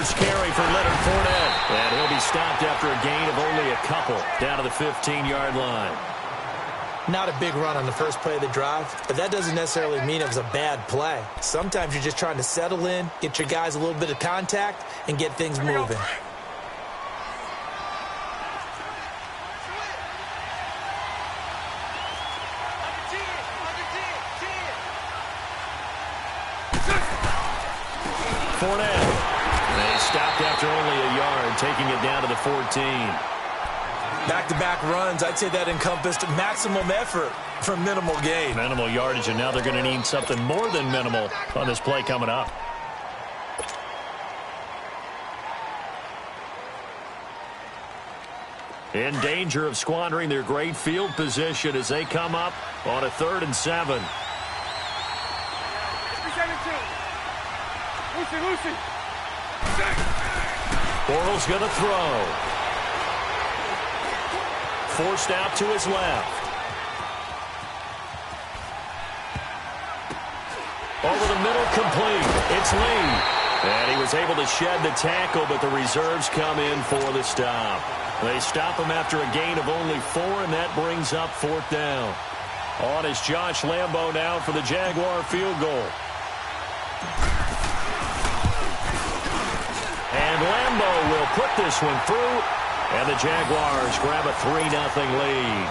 first carry for Leonard Fournette. And he'll be stopped after a gain of only a couple down to the 15-yard line. Not a big run on the first play of the drive, but that doesn't necessarily mean it was a bad play. Sometimes you're just trying to settle in, get your guys a little bit of contact, and get things moving. Fournette. They stopped after only a yard, taking it down to the 14. Back-to-back runs, I'd say that encompassed maximum effort for minimal gain. Minimal yardage, and now they're going to need something more than minimal on this play coming up. In danger of squandering their great field position as they come up on a 3rd and 7. Bortles going to throw. Forced out to his left. Over the middle, complete. It's Lee. And he was able to shed the tackle, but the reserves come in for the stop. They stop him after a gain of only 4, and that brings up 4th down. On is Josh Lambo now for the Jaguar field goal. And Lambo will put this one through, and the Jaguars grab a 3-0 lead.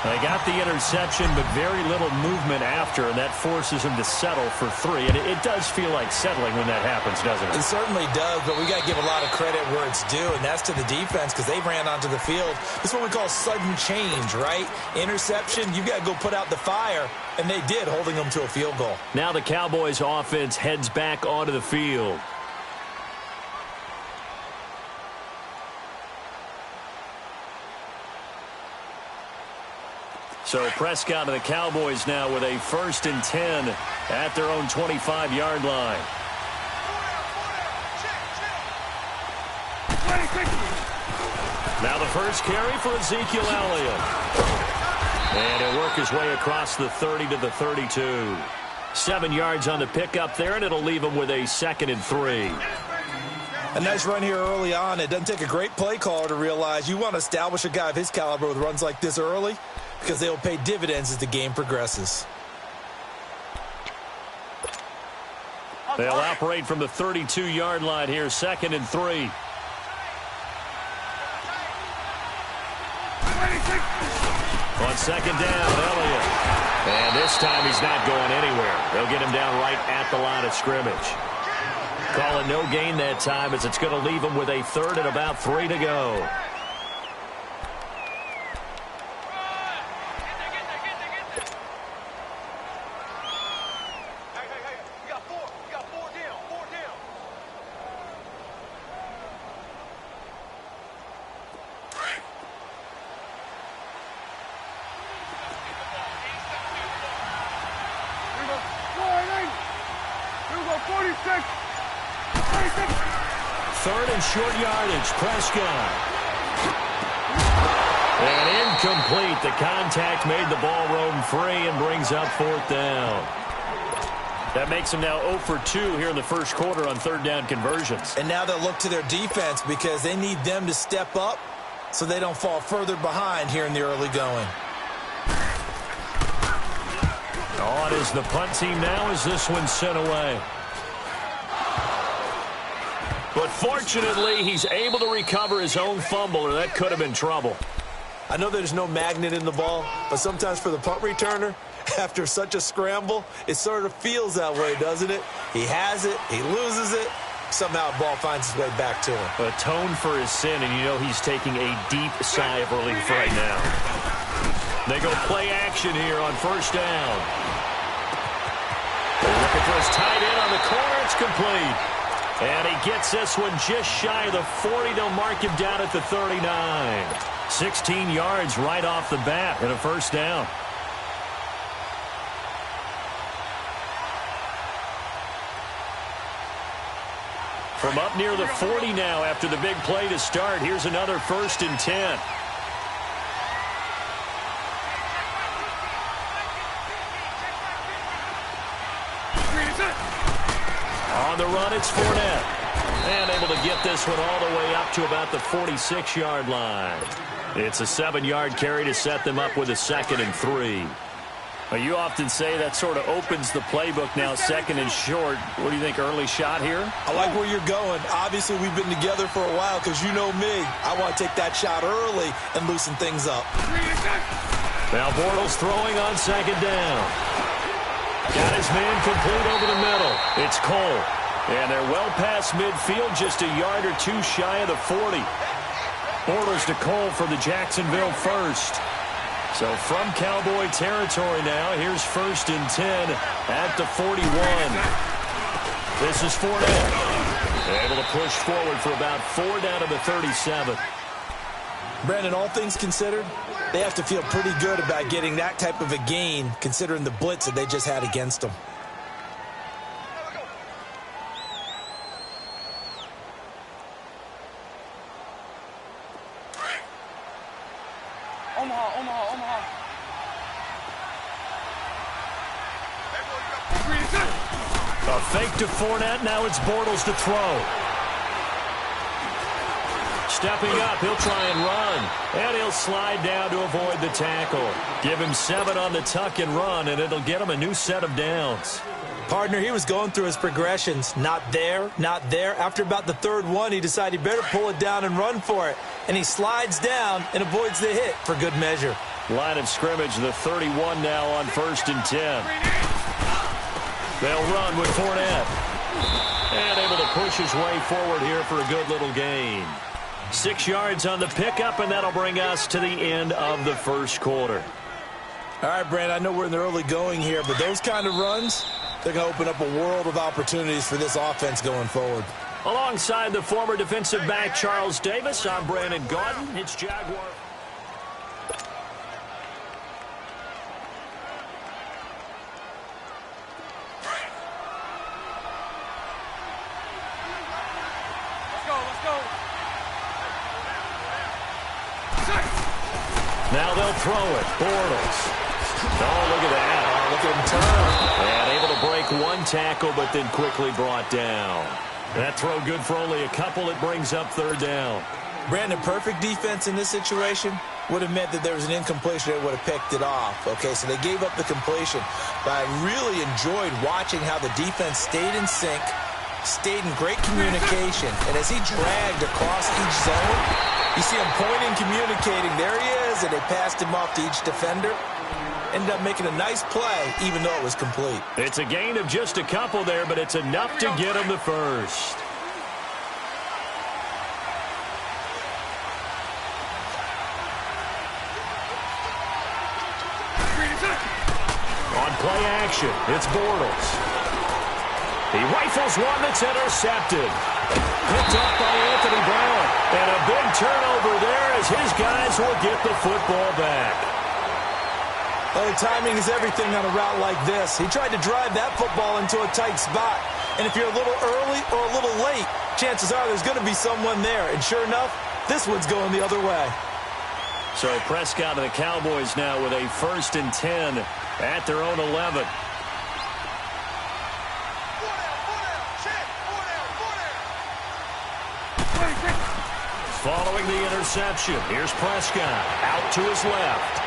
They got the interception, but very little movement after, and that forces them to settle for 3. And it does feel like settling when that happens, doesn't it? It certainly does, but we got to give a lot of credit where it's due, and that's to the defense because they ran onto the field. This is what we call sudden change, right? Interception, you got to go put out the fire, and they did, holding them to a field goal. Now the Cowboys offense heads back onto the field. So Prescott and the Cowboys now with a 1st and 10 at their own 25-yard line. Now the first carry for Ezekiel Elliott. And he'll work his way across the 30 to the 32. 7 yards on the pickup there, and it'll leave him with a 2nd and 3. A nice run here early on. It doesn't take a great play caller to realize you want to establish a guy of his caliber with runs like this early, because they will pay dividends as the game progresses. They'll operate from the 32-yard line here, 2nd and 3. On 2nd down, Elliott. And this time he's not going anywhere. They'll get him down right at the line of scrimmage. Call it no gain that time as it's going to leave him with a 3rd and about 3 to go. Short yardage, Prescott. And incomplete. The contact made the ball roam free and brings up 4th down. That makes them now 0 for 2 here in the first quarter on 3rd down conversions. And now they'll look to their defense because they need them to step up so they don't fall further behind here in the early going. On is the punt team now as this one's sent away. But fortunately, he's able to recover his own fumble, or that could have been trouble. I know there's no magnet in the ball, but sometimes for the punt returner, after such a scramble, it sort of feels that way, doesn't it? He has it, he loses it, somehow the ball finds its way back to him. Atone for his sin, and you know he's taking a deep sigh of relief right now. They go play action here on 1st down. They're looking for his tight end on the corner. It's complete. And he gets this one just shy of the 40. They'll mark him down at the 39. 16 yards right off the bat and a 1st down. From up near the 40 now after the big play to start. Here's another 1st and 10. On the run, it's Fournette. this one all the way up to about the 46-yard line. It's a 7-yard carry to set them up with a 2nd and 3. Well, you often say that sort of opens the playbook now, 2nd and short. What do you think, early shot here? I like where you're going. Obviously, we've been together for a while because you know me. I want to take that shot early and loosen things up. Now Bortles throwing on 2nd down. Got his man complete over the middle. It's Cole. And they're well past midfield, just a yard or two shy of the 40. Bortles to Cole for the Jacksonville first. So from Cowboy territory now, here's 1st and 10 at the 41. This is Fournette. Able to push forward for about 4 down to the 37. Brandon, all things considered, they have to feel pretty good about getting that type of a gain, considering the blitz that they just had against them. Omaha. A fake to Fournette. Now it's Bortles to throw. Stepping up, he'll try and run. And he'll slide down to avoid the tackle. Give him 7 on the tuck and run, and it'll get him a new set of downs. Partner, he was going through his progressions. Not there, not there. After about the 3rd one, he decided he better pull it down and run for it. And he slides down and avoids the hit for good measure. Line of scrimmage, the 31 now on 1st and 10. They'll run with Fournette. And able to push his way forward here for a good little gain. 6 yards on the pickup, and that'll bring us to the end of the 1st quarter. All right, Brand, I know we're in the early going here, but those kind of runs, they're going to open up a world of opportunities for this offense going forward. Alongside the former defensive back Charles Davis, I'm Brandon Gaudin. It's Jaguar. Now they'll throw it. Bortles. Oh, look at that. Oh, look at him turn. And able to break one tackle, but then quickly brought down. That throw good for only a couple. It brings up 3rd down. Brandon, perfect defense in this situation would have meant that there was an incompletion that would have picked it off. Okay, so they gave up the completion. But I really enjoyed watching how the defense stayed in sync, stayed in great communication. And as he dragged across each zone, you see him pointing, communicating. There he is, and they passed him off to each defender. Ended up making a nice play, even though it was complete. It's a gain of just a couple there, but it's enough to get him the first. On play action, it's Bortles. He rifles one that's intercepted. Picked up by Anthony Brown. And a big turnover there as his guys will get the football back. Well, the timing is everything on a route like this. He tried to drive that football into a tight spot. And if you're a little early or a little late, chances are there's going to be someone there. And sure enough, this one's going the other way. So Prescott and the Cowboys now with a 1st and 10 at their own 11. Following the interception, here's Prescott out to his left.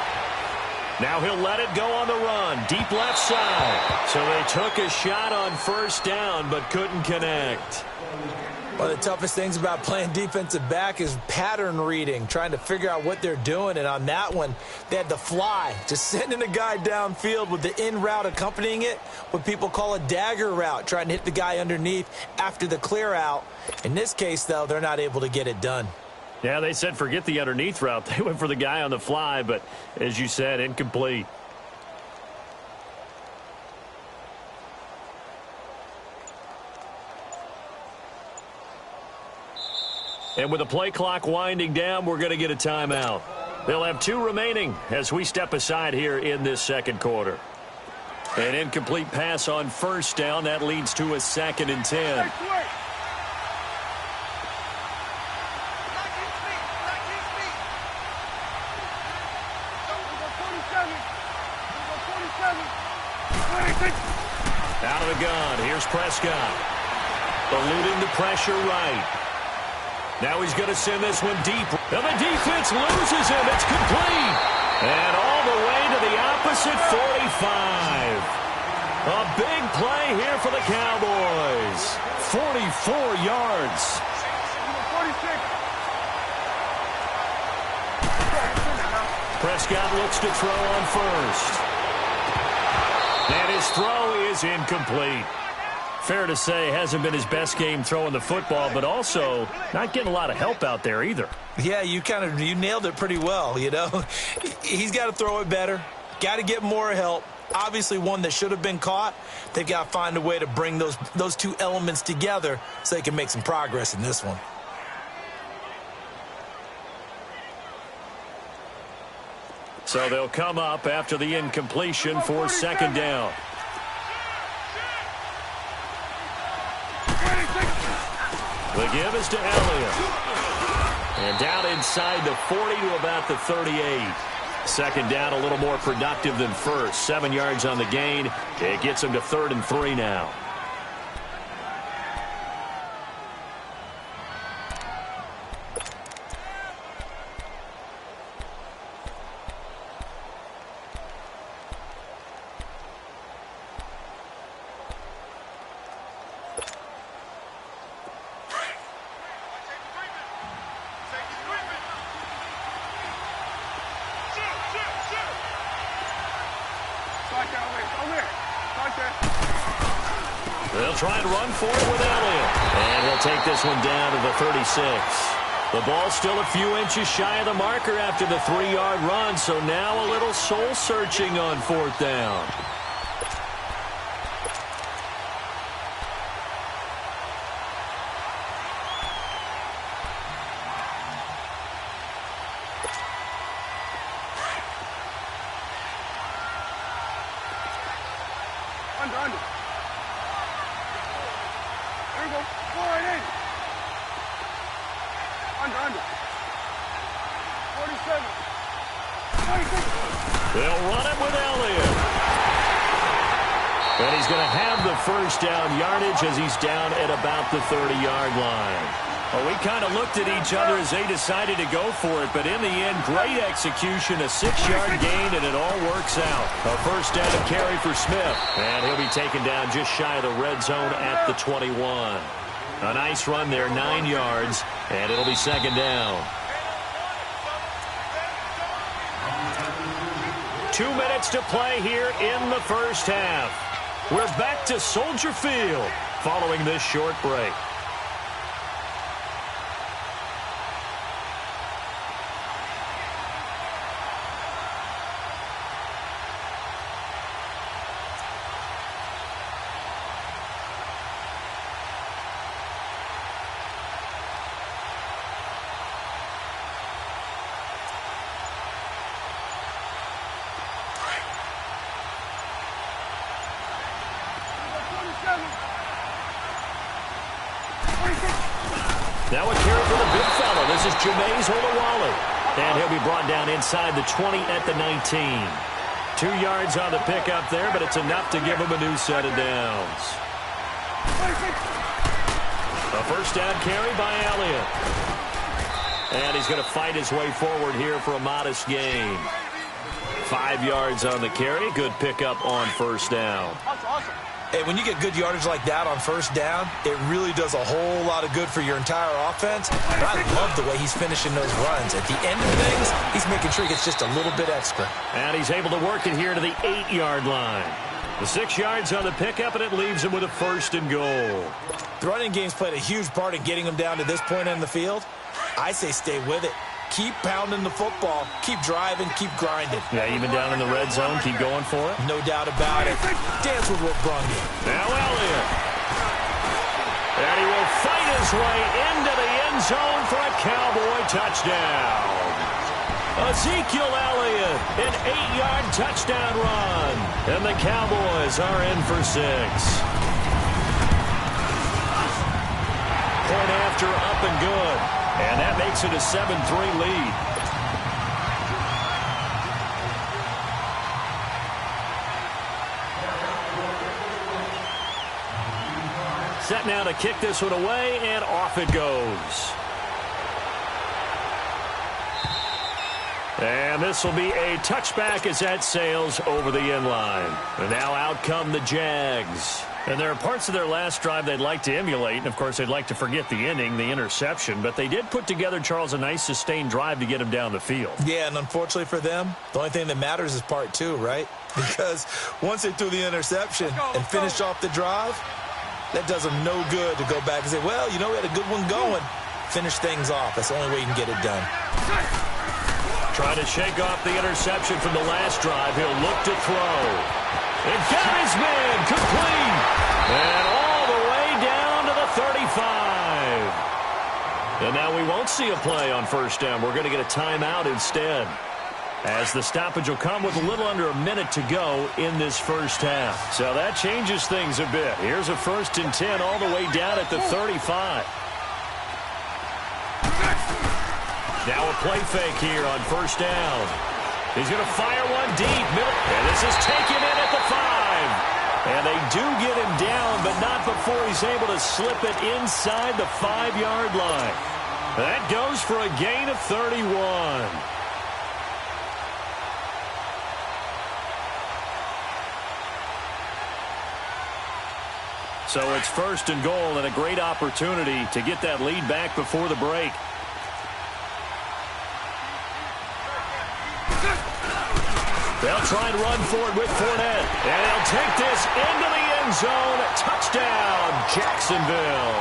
Now he'll let it go on the run, deep left side. So they took a shot on 1st down, but couldn't connect. One of the toughest things about playing defensive back is pattern reading, trying to figure out what they're doing. And on that one, they had the fly, just sending a guy downfield with the in route accompanying it, what people call a dagger route, trying to hit the guy underneath after the clear out. In this case, though, they're not able to get it done. Yeah, they said forget the underneath route. They went for the guy on the fly, but as you said, incomplete. And with the play clock winding down, we're going to get a timeout. They'll have 2 remaining as we step aside here in this 2nd quarter. An incomplete pass on 1st down. That leads to a 2nd and 10. Out of the gun, here's Prescott. Eluding the pressure right. Now he's going to send this one deep. And the defense loses him. It's complete. And all the way to the opposite 45. A big play here for the Cowboys. 44 yards. 46. Prescott looks to throw on first. And his throw is incomplete. Fair to say, hasn't been his best game throwing the football, but also not getting a lot of help out there either. Yeah, you nailed it pretty well, you know. He's got to throw it better. Got to get more help. Obviously one that should have been caught. They've got to find a way to bring those two elements together so they can make some progress in this one. So they'll come up after the incompletion for second down. The give is to Elliott. And down inside the 40 to about the 38. Second down, a little more productive than first. 7 yards on the gain. It gets him to 3rd and 3 now. They'll try and run for it with Elliott. And he'll take this one down to the 36. The ball's still a few inches shy of the marker after the 3-yard run, so now a little soul-searching on 4th down. Under. There we go. Go right in. Under. 47. 26. They'll run it with Elliott. And he's going to have the first down yardage as he's down at about the 30-yard line. Well, we kind of looked at each other as they decided to go for it, but in the end, great execution, a 6-yard gain, and it all works out. A first down carry for Smith, and he'll be taken down just shy of the red zone at the 21. A nice run there, 9 yards, and it'll be second down. 2 minutes to play here in the first half. We're back to Soldier Field following this short break. Now a carry for the big fella. This is Jameis Olawale. And he'll be brought down inside the 20 at the 19. 2 yards on the pickup there, but it's enough to give him a new set of downs. A first down carry by Elliott. And he's going to fight his way forward here for a modest gain. 5 yards on the carry. Good pickup on first down. Hey, when you get good yardage like that on first down, it really does a whole lot of good for your entire offense. And I love the way he's finishing those runs. At the end of things, he's making sure he gets just a little bit extra. And he's able to work it here to the 8-yard line. The 6 yards on the pickup, and it leaves him with a 1st and goal. The running game's played a huge part in getting him down to this point in the field. I say stay with it. Keep pounding the football. Keep driving. Keep grinding. Yeah, even down in the red zone, keep going for it. No doubt about it. Dance with what brung you. Now Elliott. And he will fight his way into the end zone for a Cowboy touchdown. Ezekiel Elliott, an 8-yard touchdown run. And the Cowboys are in for 6. Point after, up and good. And that makes it a 7-3 lead. Set now to kick this one away, and off it goes. And this will be a touchback as that sails over the end line. And now out come the Jags. And there are parts of their last drive they'd like to emulate. And, of course, they'd like to forget the inning, the interception. But they did put together, Charles, a nice sustained drive to get him down the field. Yeah, and unfortunately for them, the only thing that matters is part two, right? Because once they threw the interception and finished off the drive, that does them no good to go back and say, well, you know, we had a good one going. Finish things off. That's the only way you can get it done. Trying to shake off the interception from the last drive. He'll look to throw. And got his man complete. And all the way down to the 35. And now we won't see a play on first down. We're going to get a timeout instead, as the stoppage will come with a little under a minute to go in this first half. So that changes things a bit. Here's a 1st and 10 all the way down at the 35. Now a play fake here on first down. He's going to fire one deep. And this is taken in at the 5. And they do get him down, but not before he's able to slip it inside the 5-yard line. That goes for a gain of 31. So it's 1st and goal, and a great opportunity to get that lead back before the break. They'll try and run for it with Fournette. And they'll take this into the end zone. Touchdown, Jacksonville.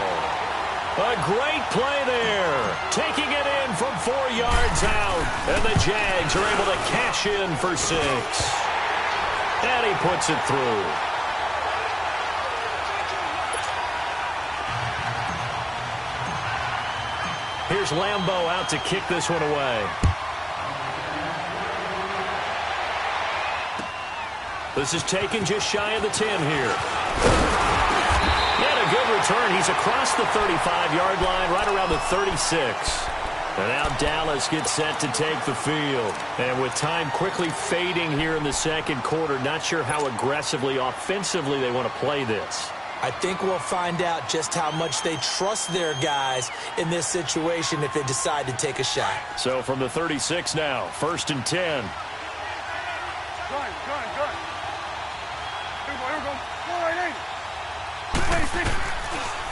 A great play there. Taking it in from 4 yards out. And the Jags are able to cash in for 6. And he puts it through. Here's Lambeau out to kick this one away. This is taken just shy of the 10 here. And a good return. He's across the 35-yard line, right around the 36. And now Dallas gets set to take the field. And with time quickly fading here in the second quarter, not sure how aggressively, offensively they want to play this. I think we'll find out just how much they trust their guys in this situation if they decide to take a shot. So from the 36 now, 1st and 10. Gun. Here we go. Go right in. 26.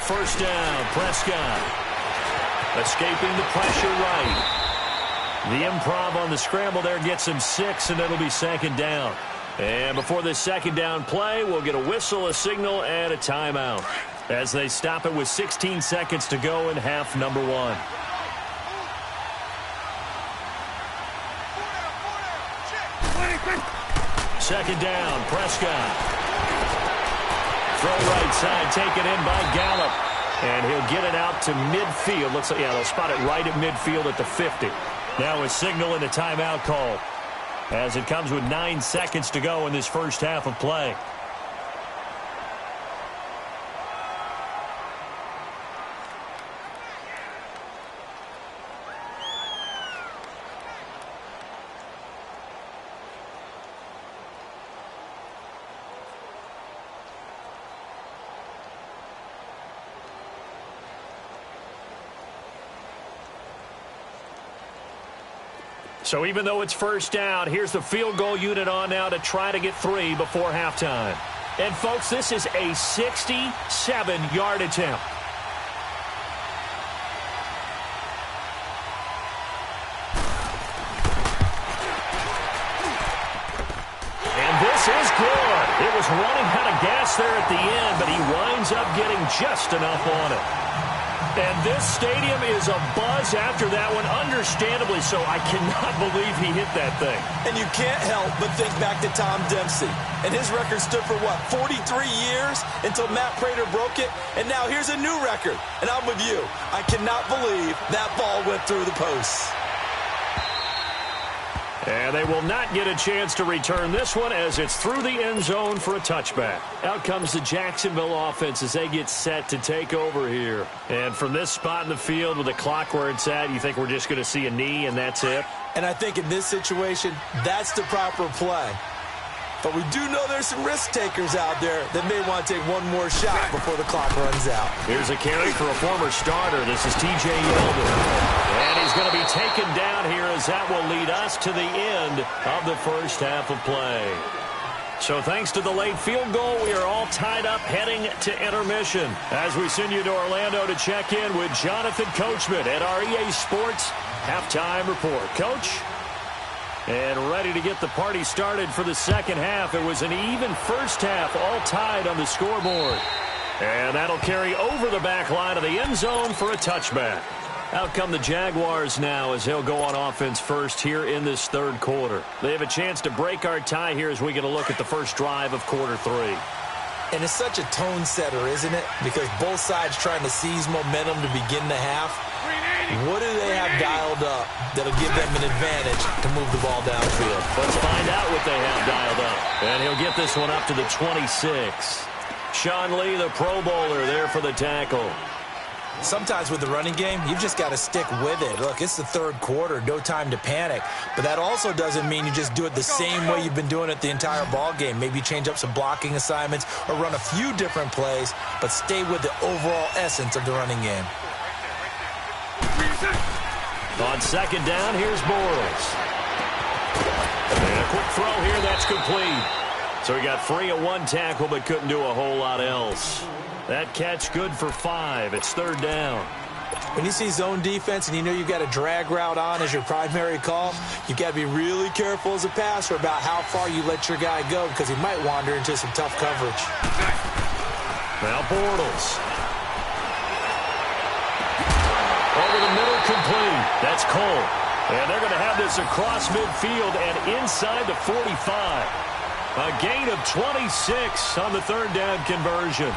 First down, Prescott. Escaping the pressure right. The improv on the scramble there gets him 6, and it'll be 2nd down. And before this 2nd down play, we'll get a whistle, a signal, and a timeout, as they stop it with 16 seconds to go in half number 1. Second down, Prescott. Throw right side, taken in by Gallup. And he'll get it out to midfield. Looks like, yeah, they'll spot it right at midfield at the 50. Now a signal and a timeout call, as it comes with 9 seconds to go in this first half of play. So even though it's first down, here's the field goal unit on now to try to get 3 before halftime. And, folks, this is a 67-yard attempt. And this is good. It was running out of gas there at the end, but he winds up getting just enough on it. And this stadium is abuzz after that one, understandably so. I cannot believe he hit that thing. And you can't help but think back to Tom Dempsey. And his record stood for, 43 years until Matt Prater broke it. And now here's a new record. And I'm with you. I cannot believe that ball went through the posts. And they will not get a chance to return this one, as it's through the end zone for a touchback. Out comes the Jacksonville offense as they get set to take over here. And from this spot in the field with the clock where it's at, you think we're just going to see a knee and that's it? And I think in this situation, that's the proper play. But we do know there's some risk takers out there that may want to take one more shot before the clock runs out. Here's a carry for a former starter. This is T.J. Yeldon. And he's is going to be taken down here, as that will lead us to the end of the first half of play. So thanks to the late field goal, we are all tied up heading to intermission as we send you to Orlando to check in with Jonathan Coachman at our EA Sports Halftime Report. Coach? And ready to get the party started for the second half. It was an even first half, all tied on the scoreboard. And that'll carry over the back line of the end zone for a touchback. Out come the Jaguars now as they'll go on offense first here in this third quarter. They have a chance to break our tie here as we get a look at the first drive of quarter three. And it's such a tone setter, isn't it? Because both sides trying to seize momentum to begin the half. What do they have dialed up that'll give them an advantage to move the ball downfield? Let's find out what they have dialed up. And he'll get this one up to the 26. Sean Lee, the Pro Bowler, there for the tackle. Sometimes with the running game, you've just got to stick with it. Look, it's the third quarter, no time to panic. But that also doesn't mean you just do it the same way you've been doing it the entire ball game. Maybe change up some blocking assignments or run a few different plays, but stay with the overall essence of the running game. On second down, here's Bortles. And a quick throw here, that's complete. So he got free of one tackle, but couldn't do a whole lot else. That catch good for 5. It's third down. When you see zone defense and you know you've got a drag route on as your primary call, you've got to be really careful as a passer about how far you let your guy go because he might wander into some tough coverage. Now Bortles. Over the middle, complete. That's Cole. And they're going to have this across midfield and inside the 45. A gain of 26 on the third down conversion.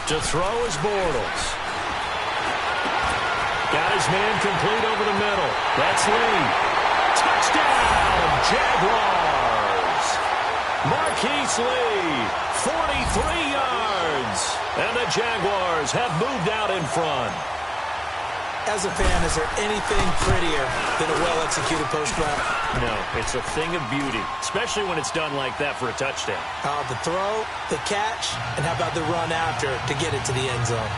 To throw is Bortles. Got his man complete over the middle. That's Lee. Touchdown, Jaguars. Marquise Lee, 43 yards. And the Jaguars have moved out in front. As a fan, is there anything prettier than a well-executed post route? No, it's a thing of beauty, especially when it's done like that for a touchdown. The throw, the catch, and how about the run after to get it to the end zone?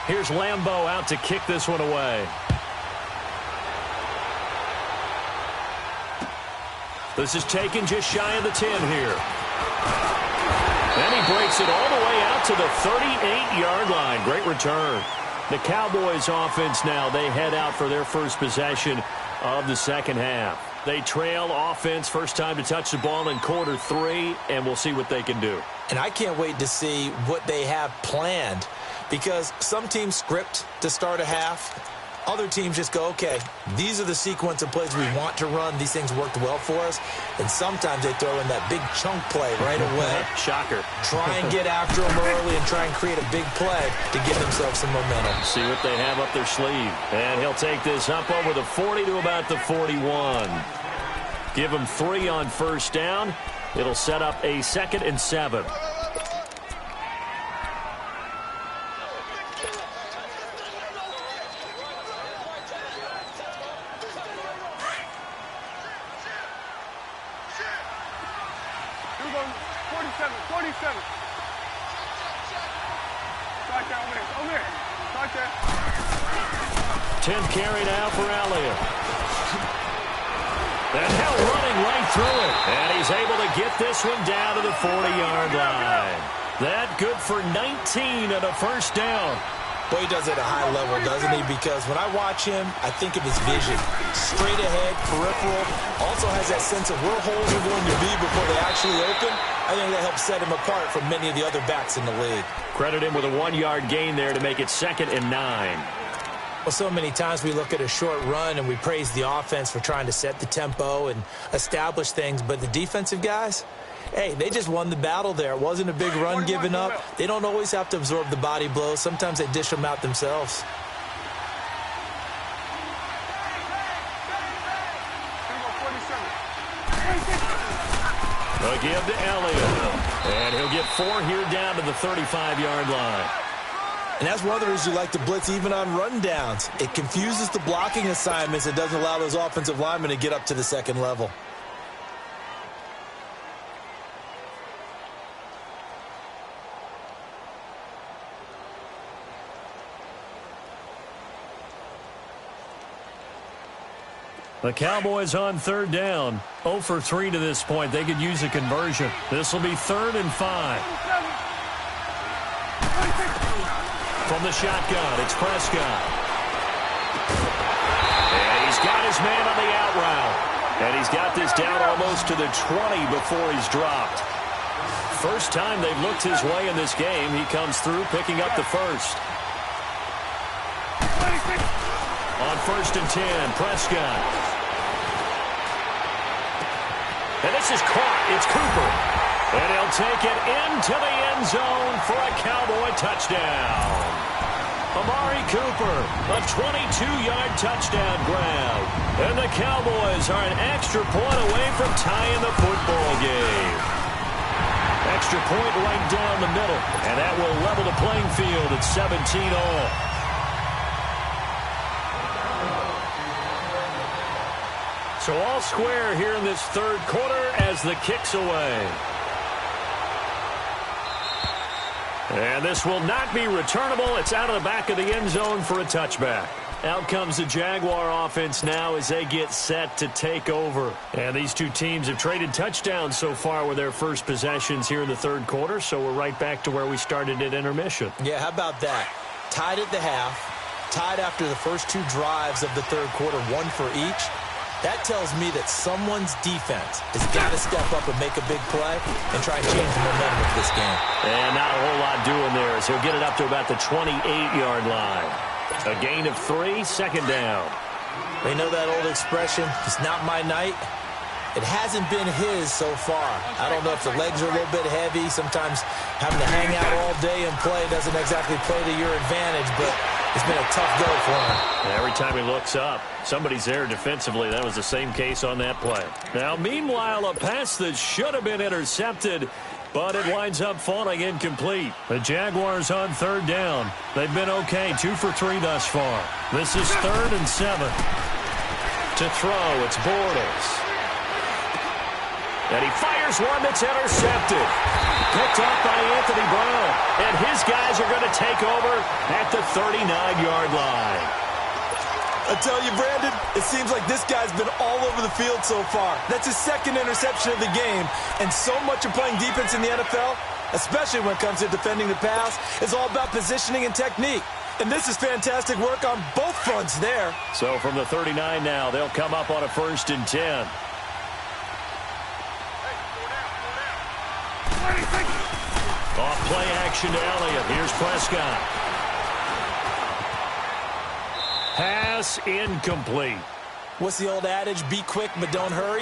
Here's Lambeau out to kick this one away. This is taken just shy of the 10 here. And he breaks it all the way out to the 38-yard line. Great return. The Cowboys offense now, they head out for their first possession of the second half. They trail offense, first time to touch the ball in quarter three, and we'll see what they can do. And I can't wait to see what they have planned. Because some teams script to start a half. Other teams just go, okay, these are the sequence of plays we want to run. These things worked well for us. And sometimes they throw in that big chunk play right away. Shocker. Try and get after them early and try and create a big play to give themselves some momentum. See what they have up their sleeve. And he'll take this up over the 40 to about the 41. Give him 3 on first down. It'll set up a 2nd and 7. Carry now for Elliott. And Hill running right through it. And he's able to get this one down to the 40-yard line. That good for 19 and a first down. Boy, he does it at a high level, doesn't he? Because when I watch him, I think of his vision. Straight ahead, peripheral. Also has that sense of where holes are going to be before they actually open. I think that helps set him apart from many of the other backs in the league. Credit him with a 1-yard gain there to make it 2nd and 9. Well, so many times we look at a short run and we praise the offense for trying to set the tempo and establish things, but the defensive guys, hey, they just won the battle there. It wasn't a big run given up. They don't always have to absorb the body blows. Sometimes they dish them out themselves. They'll give to Elliott, and he'll get 4 here down to the 35-yard line. And that's one of the reasons you like to blitz even on rundowns. It confuses the blocking assignments. It doesn't allow those offensive linemen to get up to the second level. The Cowboys on 3rd down. 0 for 3 to this point. They could use a conversion. This will be 3rd and 5. From the shotgun, it's Prescott. And he's got his man on the out route. And he's got this down almost to the 20 before he's dropped. First time they've looked his way in this game. He comes through picking up the first. On 1st and 10, Prescott. And this is caught. It's Cooper. And he'll take it into the end zone for a Cowboy touchdown. Amari Cooper, a 22-yard touchdown grab. And the Cowboys are an extra point away from tying the football game. Extra point right down the middle. And that will level the playing field at 17-all. So all square here in this 3rd quarter as the kick's away. And this will not be returnable. It's out of the back of the end zone for a touchback. Out comes the Jaguar offense now as they get set to take over. And these two teams have traded touchdowns so far with their first possessions here in the 3rd quarter, so we're right back to where we started at intermission. Yeah, how about that? Tied at the half, tied after the first 2 drives of the 3rd quarter, 1 for each. That tells me that someone's defense has got to step up and make a big play and try and change the momentum of this game. And not a whole lot doing there as he'll get it up to about the 28-yard line. A gain of 3, 2nd down. They know that old expression, it's not my night. It hasn't been his so far. I don't know if the legs are a little bit heavy. Sometimes having to hang out all day and play doesn't exactly play to your advantage, but it's been a tough go for him. Every time he looks up, somebody's there defensively. That was the same case on that play. Now, meanwhile, a pass that should have been intercepted, but it winds up falling incomplete. The Jaguars on 3rd down. They've been okay, 2 for 3 thus far. This is 3rd and 7. To throw, it's Bortles. And he fires one that's intercepted. Picked up by Anthony Brown. And his guys are going to take over at the 39-yard line. I tell you, Brandon, it seems like this guy's been all over the field so far. That's his 2nd interception of the game. And so much of playing defense in the NFL, especially when it comes to defending the pass, is all about positioning and technique. And this is fantastic work on both fronts there. So from the 39 now, they'll come up on a 1st and 10. Off play action to Elliott. Here's Prescott. Pass incomplete. What's the old adage? Be quick, but don't hurry.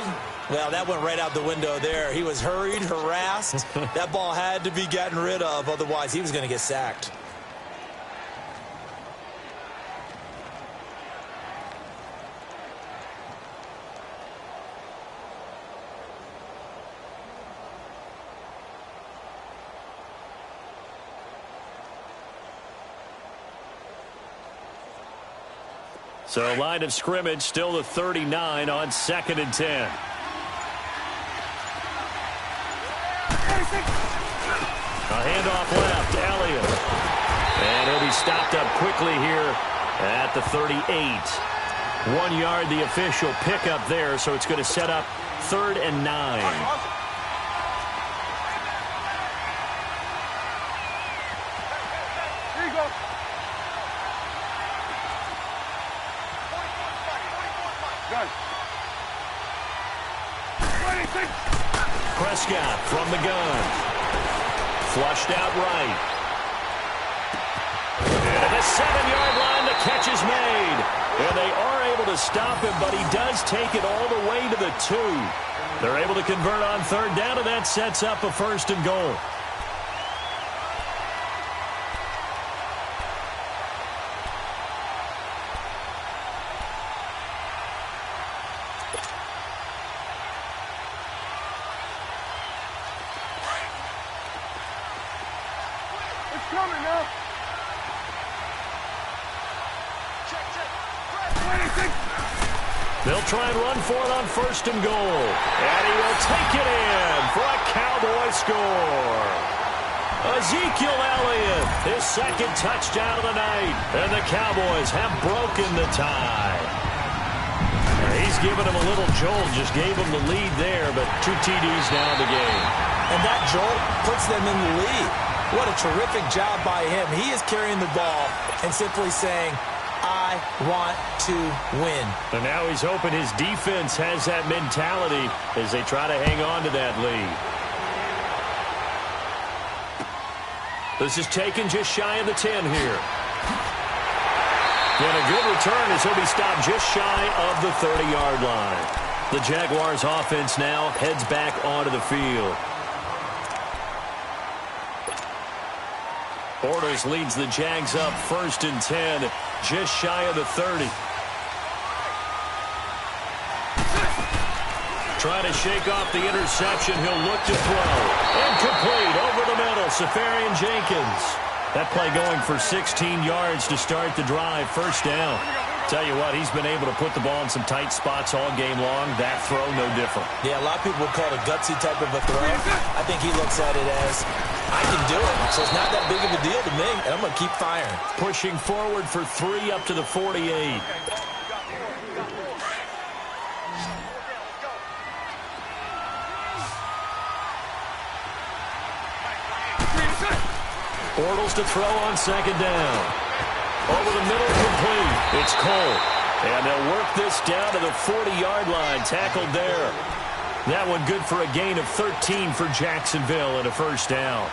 Well, that went right out the window there. He was hurried, harassed. That ball had to be gotten rid of. Otherwise, he was going to get sacked. So line of scrimmage still the 39 on 2nd and 10. A handoff left, Elliott. And he'll be stopped up quickly here at the 38. 1 yard, the official pickup there, so it's going to set up 3rd and 9. Prescott from the gun. Flushed out right. And this 7-yard line, the catch is made. And they are able to stop him, but he does take it all the way to the 2. They're able to convert on 3rd down, and that sets up a 1st and goal. It's coming now. They'll try and run for it on 1st and goal. And he will take it in for a Cowboy score. Ezekiel Elliott, his 2nd touchdown of the night. And the Cowboys have broken the tie. He's given him a little jolt, just gave him the lead there, but 2 TDs now in the game. And that jolt puts them in the lead. What a terrific job by him. He is carrying the ball and simply saying, I want to win. And now he's hoping his defense has that mentality as they try to hang on to that lead. This is taken just shy of the 10 here. And a good return as he'll be stopped just shy of the 30-yard line. The Jaguars offense now heads back onto the field. Bortles leads the Jags up 1st and 10, just shy of the 30. Trying to shake off the interception. He'll look to throw. Incomplete over the middle. Safarian Jenkins. That play going for 16 yards to start the drive. 1st down. Tell you what, he's been able to put the ball in some tight spots all game long. That throw, no different. Yeah, a lot of people call it a gutsy type of a throw. I think he looks at it as, I can do it, so it's not that big of a deal to me, and I'm going to keep firing. Pushing forward for 3 up to the 48. Bortles to throw on 2nd down. Over the middle, complete. It's Cole. And they'll work this down to the 40-yard line. Tackled there. That one good for a gain of 13 for Jacksonville and a 1st down.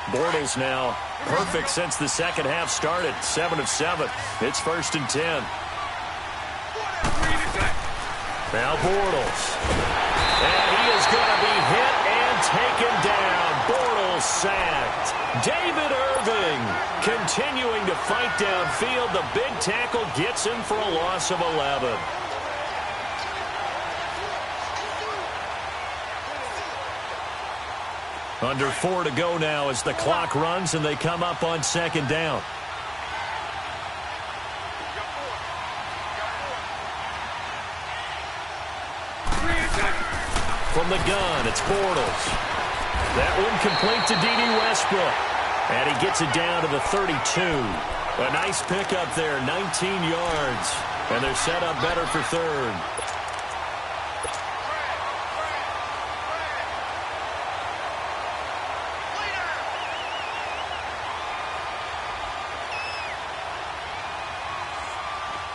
Bortles now perfect since the 2nd half started. 7 of 7. It's 1st and 10. Now Bortles. And he is going to be hit and taken down. Bortles sacked. David Irving continuing to fight downfield. The big tackle gets him for a loss of 11. Under 4 to go now as the clock runs and they come up on 2nd down. From the gun, it's Bortles. That one complete to D.D. Westbrook. And he gets it down to the 32. A nice pickup there, 19 yards. And they're set up better for 3rd.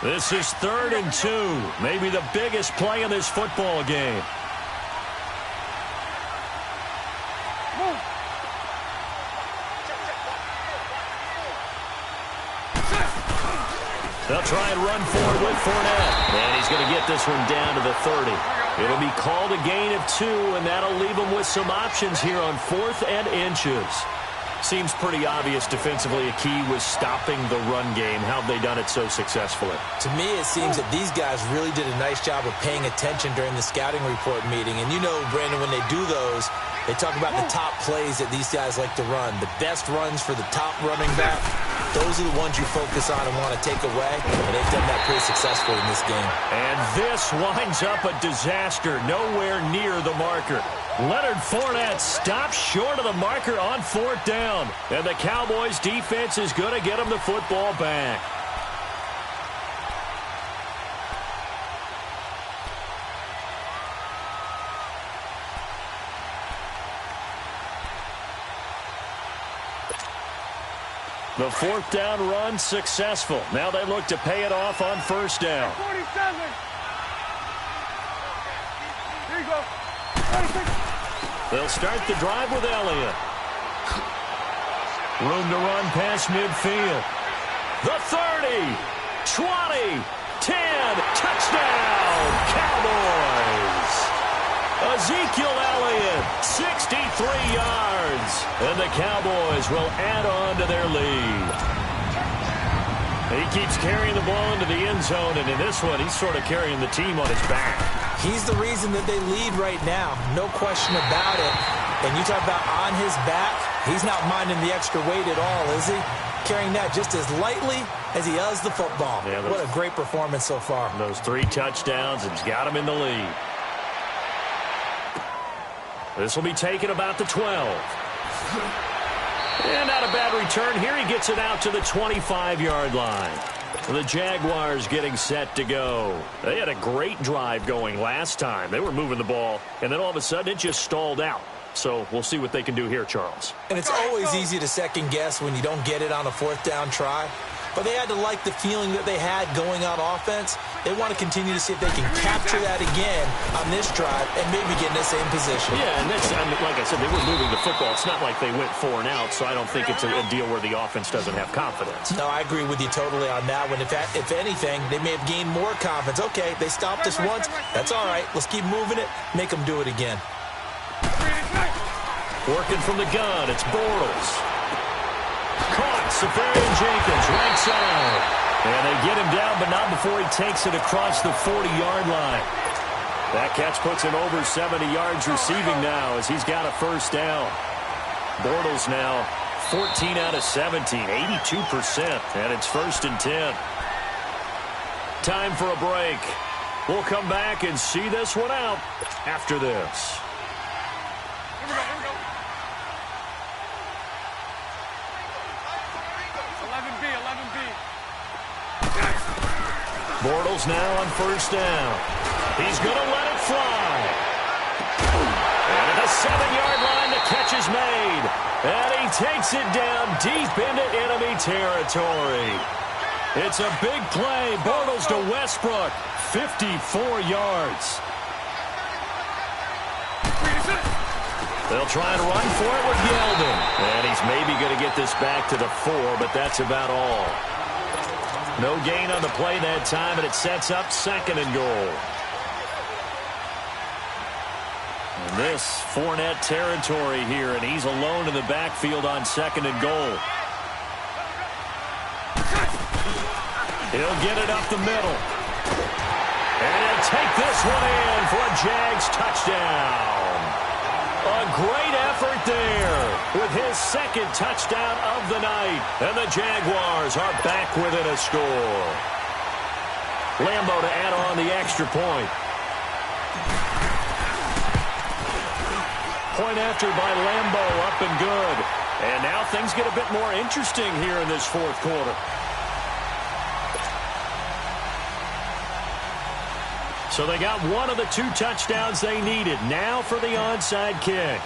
This is 3rd and 2. Maybe the biggest play in this football game. They'll try and run forward with Fournette. And he's going to get this one down to the 30. It'll be called a gain of 2, and that'll leave him with some options here on 4th and inches. Seems pretty obvious defensively a key was stopping the run game. How have they done it so successfully? To me, it seems that these guys really did a nice job of paying attention during the scouting report meeting. And you know, Brandon, when they do those, they talk about the top plays that these guys like to run. The best runs for the top running back, those are the ones you focus on and want to take away. And they've done that pretty successfully in this game. And this winds up a disaster. Nowhere near the marker. Leonard Fournette stops short of the marker on 4th down. And the Cowboys defense is going to get him the football back. The fourth down run successful. Now they look to pay it off on first down. 47. Here you go. 46. They'll start the drive with Elliott. Room to run past midfield. The 30, 20, 10, touchdown, Cowboys! Ezekiel Elliott, 63 yards, and the Cowboys will add on to their lead. He keeps carrying the ball into the end zone, and in this one, he's sort of carrying the team on his back. He's the reason that they lead right now, no question about it. And you talk about on his back, he's not minding the extra weight at all, is he? Carrying that just as lightly as he does the football. Yeah, what a great performance so far. Those 3 touchdowns has got him in the lead. This will be taken about the 12. And not a bad return. Here he gets it out to the 25-yard line. The Jaguars getting set to go. They had a great drive going last time. They were moving the ball, and then all of a sudden it just stalled out. So we'll see what they can do here, Charles. And it's always easy to second guess when you don't get it on a fourth down try. But they had to like the feeling that they had going on offense. They want to continue to see if they can capture that again on this drive and maybe get in the same position. Yeah, and that's, I mean, like I said, they were moving the football. It's not like they went 4 and out, so I don't think it's a deal where the offense doesn't have confidence. No, I agree with you totally on that one. If anything, they may have gained more confidence. Okay, they stopped us once. That's all right. Let's keep moving it. Make them do it again. Working from the gun, it's Bortles. Caught, Safarian Jenkins, right side. And they get him down, but not before he takes it across the 40-yard line. That catch puts him over 70 yards receiving now as he's got a first down. Bortles now 14 out of 17, 82%, and it's 1st and 10. Time for a break. We'll come back and see this one out after this. Here we go. 11B. Bortles now on first down. He's going to let it fly. And at the 7-yard line, the catch is made. And he takes it down deep into enemy territory. It's a big play. Bortles to Westbrook. 54 yards. They'll try and run for it with Yeldon. And he's maybe going to get this back to the 4, but that's about all. No gain on the play that time, and it sets up 2nd and goal. And this Fournette territory here, and he's alone in the backfield on 2nd and goal. He'll get it up the middle. And he'll take this one in for a Jags touchdown. A great effort there with his 2nd touchdown of the night. And the Jaguars are back within a score. Lambo to add on the extra point. Point after by Lambo, up and good. And now things get a bit more interesting here in this 4th quarter. So they got one of the 2 touchdowns they needed. Now for the onside kick.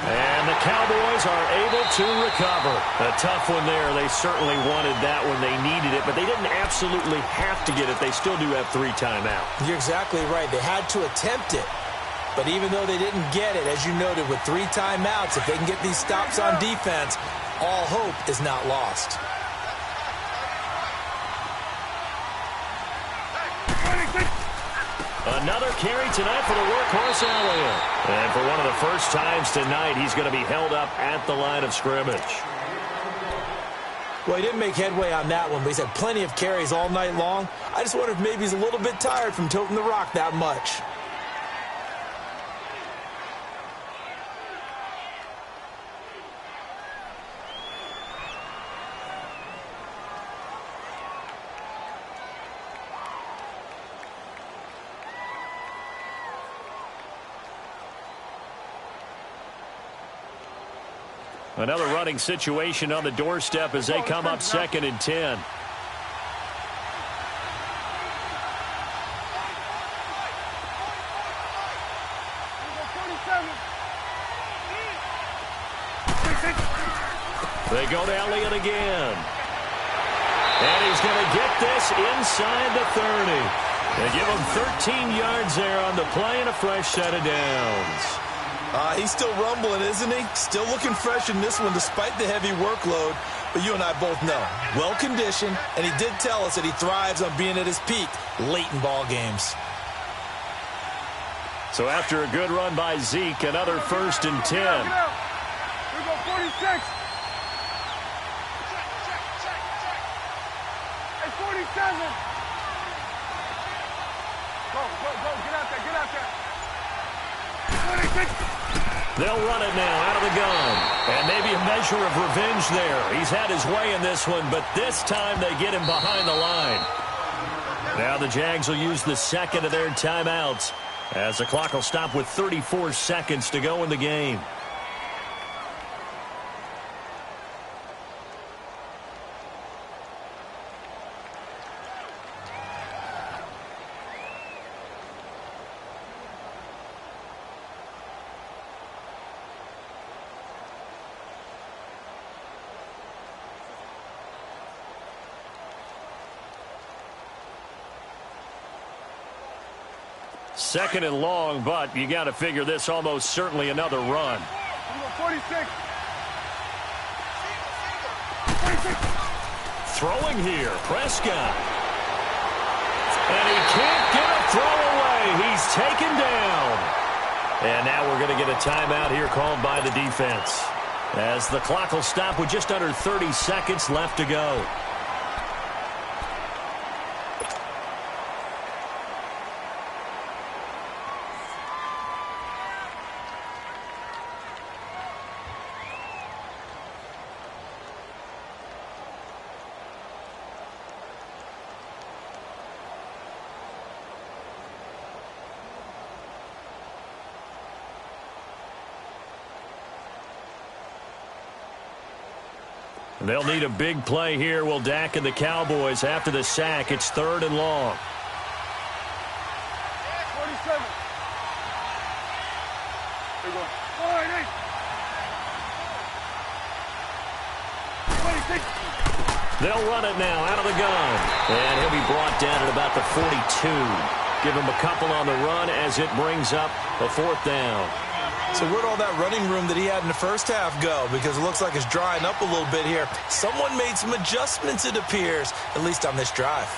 And the Cowboys are able to recover. A tough one there. They certainly wanted that when they needed it, but they didn't absolutely have to get it. They still do have 3 timeouts. You're exactly right. They had to attempt it. But even though they didn't get it, as you noted, with 3 timeouts, if they can get these stops on defense, all hope is not lost. Another carry tonight for the workhorse Elliott. And for one of the first times tonight, he's going to be held up at the line of scrimmage. Well, he didn't make headway on that one, but he's had plenty of carries all night long. I just wonder if maybe he's a little bit tired from toting the rock that much. Another running situation on the doorstep as they come up 2nd and 10. They go to Elliott again. And he's going to get this inside the 30. They give him 13 yards there on the play and a fresh set of downs. He's still rumbling, isn't he? Still looking fresh in this one despite the heavy workload. But you and I both know, well-conditioned, and he did tell us that he thrives on being at his peak late in ball games. So after a good run by Zeke, another 1st and 10. Here we go, 46. Hey, 47. Go, get out there. 46. They'll run it now out of the gun. And maybe a measure of revenge there. He's had his way in this one, but this time they get him behind the line. Now the Jags will use the second of their timeouts as the clock will stop with 34 seconds to go in the game. Second and long, but you got to figure this almost certainly another run. 46. Throwing here, Prescott. And he can't get a throw away. He's taken down. And now we're going to get a timeout here called by the defense, as the clock will stop with just under 30 seconds left to go. They'll need a big play here. Will Dak and the Cowboys after the sack. It's 3rd and long. 47. Here we go. 46. They'll run it now out of the gun. And he'll be brought down at about the 42. Give him a couple on the run as it brings up a 4th down. So where'd all that running room that he had in the first half go? Because it looks like it's drying up a little bit here. Someone made some adjustments, it appears, at least on this drive.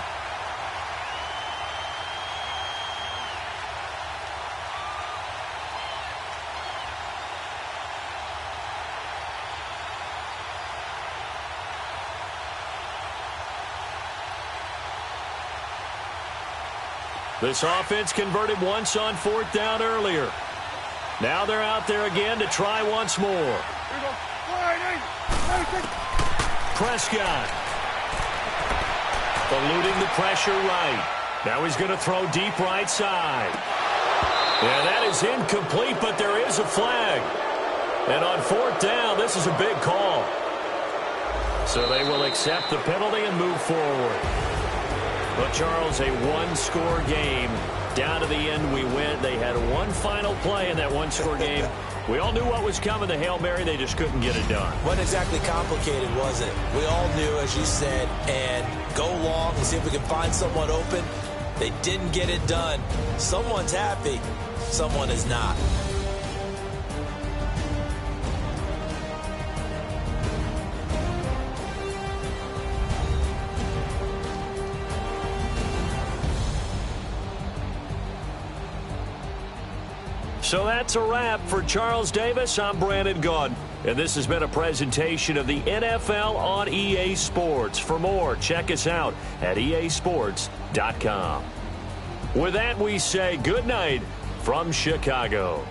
This offense converted once on 4th down earlier. Now they're out there again to try once more. Here we go. 46. Prescott. Eluding the pressure right. Now he's going to throw deep right side. And that is incomplete, but there is a flag. And on 4th down, this is a big call. So they will accept the penalty and move forward. But, Charles, a one-score game. Down to the end we went. They had one final play in that one-score game. We all knew what was coming, the Hail Mary. They just couldn't get it done. Wasn't exactly complicated, was it? We all knew, as you said, and go long and see if we can find someone open. They didn't get it done. Someone's happy. Someone is not. So that's a wrap for Charles Davis. I'm Brandon Gaudin, and this has been a presentation of the NFL on EA Sports. For more, check us out at easports.com. With that, we say good night from Chicago.